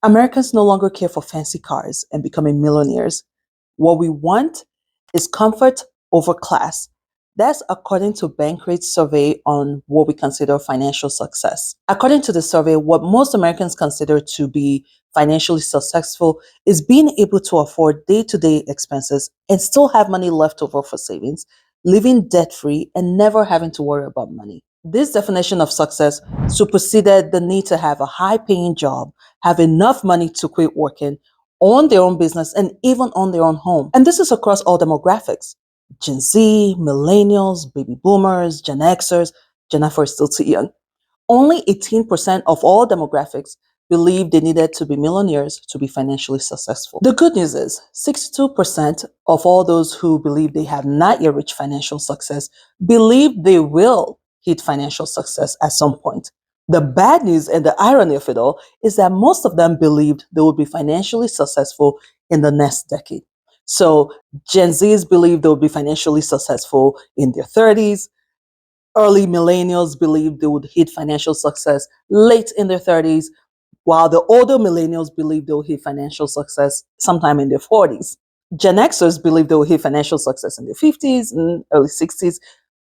Americans no longer care for fancy cars and becoming millionaires. What we want is comfort over class. That's according to Bankrate's survey on what we consider financial success. According to the survey, what most Americans consider to be financially successful is being able to afford day to day expenses and still have money left over for savings, living debt free, and never having to worry about money. This definition of success superseded the need to have a high paying job, have enough money to quit working, own their own business, and even own their own home. And this is across all demographics: Gen Z, millennials, baby boomers, Gen Xers. Gen F is still too young. Only 18% of all demographics believed they needed to be millionaires to be financially successful. The good news is 62% of all those who believe they have not yet reached financial success believe they will hit financial success at some point. The bad news and the irony of it all is that most of them believed they would be financially successful in the next decade. So Gen Zs believe they will be financially successful in their 30s. Early millennials believed they would hit financial success late in their 30s, while the older millennials believed they would hit financial success sometime in their 40s. Gen Xers believed they would hit financial success in their 50s and early 60s.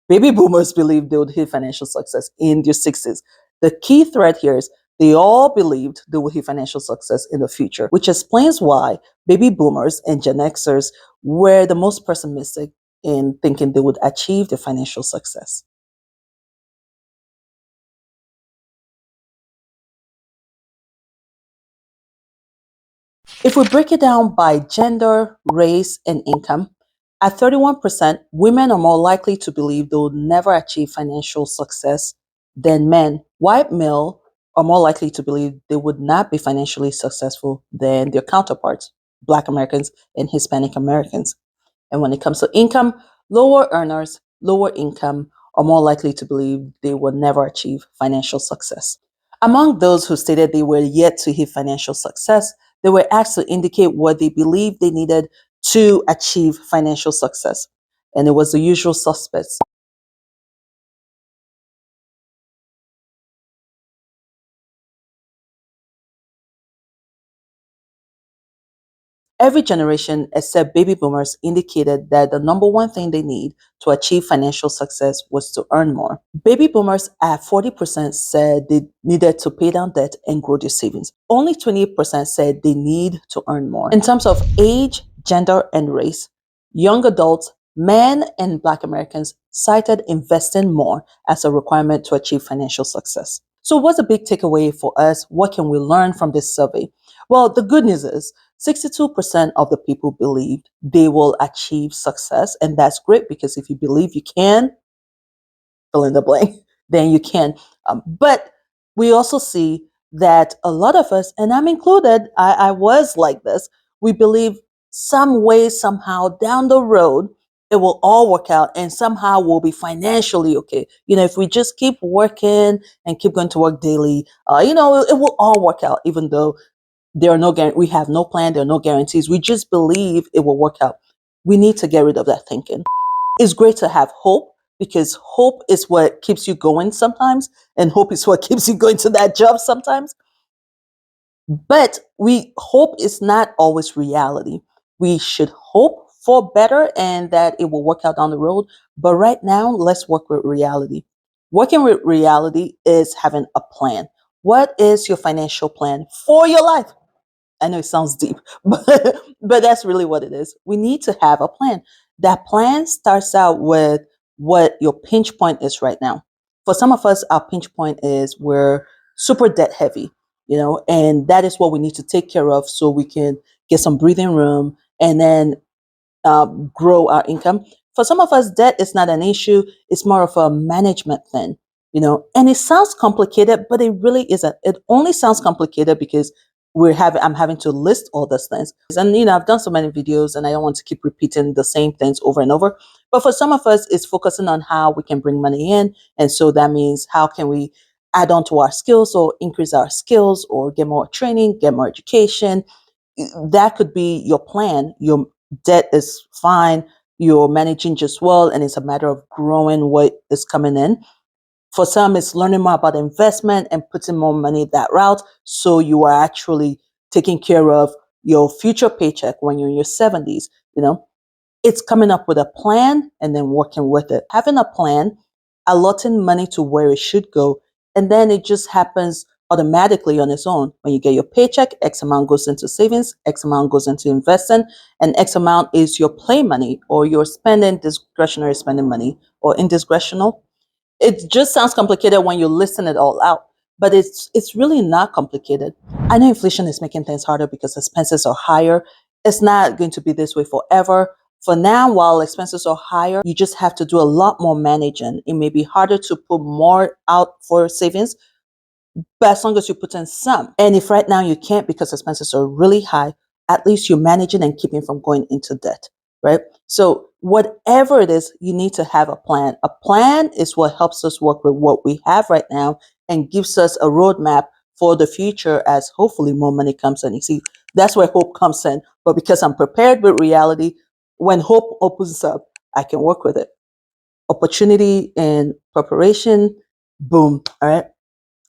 Baby boomers believed they would hit financial success in their 60s. The key thread here is they all believed they would hit financial success in the future, which explains why baby boomers and Gen Xers were the most pessimistic in thinking they would achieve their financial success. If we break it down by gender, race, and income, at 31%, women are more likely to believe they will never achieve financial success than men. White male are more likely to believe they would not be financially successful than their counterparts, Black Americans and Hispanic Americans. And when it comes to income, lower earners, lower income are more likely to believe they will never achieve financial success. Among those who stated they were yet to hit financial success, they were asked to indicate what they believed they needed to achieve financial success. And it was the usual suspects: every generation except baby boomers indicated that the number one thing they need to achieve financial success was to earn more. Baby boomers at 40% said they needed to pay down debt and grow their savings. Only 28% said they need to earn more. In terms of age, gender, and race, young adults, men and Black Americans cited investing more as a requirement to achieve financial success. So, what's the big takeaway for us? What can we learn from this survey? Well, the good news is 62% of the people believed they will achieve success. And that's great, because if you believe you can, fill in the blank, then you can. But we also see that a lot of us, and I'm included, I was like this, we believe some way, somehow down the road, it will all work out and somehow we'll be financially okay. If we just keep working and keep going to work daily, it will all work out, even though we have no plan, there are no guarantees. We just believe it will work out. We need to get rid of that thinking. It's great to have hope, because hope is what keeps you going sometimes, and hope is what keeps you going to that job sometimes. But we hope is not always reality. We should hope for better and that it will work out down the road. But right now, let's work with reality. Working with reality is having a plan. What is your financial plan for your life? I know it sounds deep, but that's really what it is. We need to have a plan. That plan starts out with what your pinch point is right now. For some of us, our pinch point is we're super debt heavy, and that is what we need to take care of so we can get some breathing room and then grow our income. For some of us, debt is not an issue. It's more of a management thing, and it sounds complicated, but it really isn't. It only sounds complicated because I'm having to list all those things. And, I've done so many videos and I don't want to keep repeating the same things over and over. But for some of us, it's focusing on how we can bring money in. And so that means how can we add on to our skills or increase our skills or get more training, get more education. That could be your plan. Your debt is fine. You're managing just well. And it's a matter of growing what is coming in. For some, it's learning more about investment and putting more money that route. So you are actually taking care of your future paycheck when you're in your 70s, you know, it's coming up with a plan and then working with it. Having a plan, allotting money to where it should go, and then it just happens automatically on its own. When you get your paycheck, X amount goes into savings, X amount goes into investing, and X amount is your play money or your spending, discretionary spending money or indiscretional. It just sounds complicated when you listen it all out, but it's really not complicated. I know inflation is making things harder because expenses are higher. It's not going to be this way forever. For now, while expenses are higher, you just have to do a lot more managing. It may be harder to put more out for savings, but as long as you put in some, and if right now you can't because expenses are really high, at least you're managing and keeping from going into debt, right? So whatever it is, you need to have a plan. A plan is what helps us work with what we have right now and gives us a roadmap for the future as hopefully more money comes in. You see, that's where hope comes in. But because I'm prepared with reality, when hope opens up, I can work with it. Opportunity and preparation, boom. All right.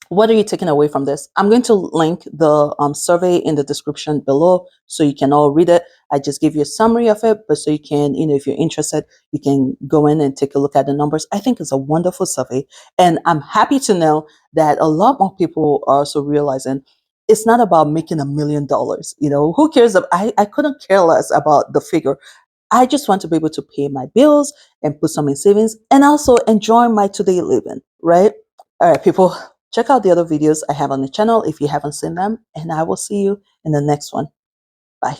What are you taking away from this? I'm going to link the survey in the description below so you can all read it. I just give you a summary of it, but so you can, if you're interested, you can go in and take a look at the numbers. I think it's a wonderful survey. And I'm happy to know that a lot more people are also realizing it's not about making $1 million. Who cares? I couldn't care less about the figure. I just want to be able to pay my bills and put some in savings and also enjoy my today living, right? All right, people, check out the other videos I have on the channel if you haven't seen them, and I will see you in the next one. Bye.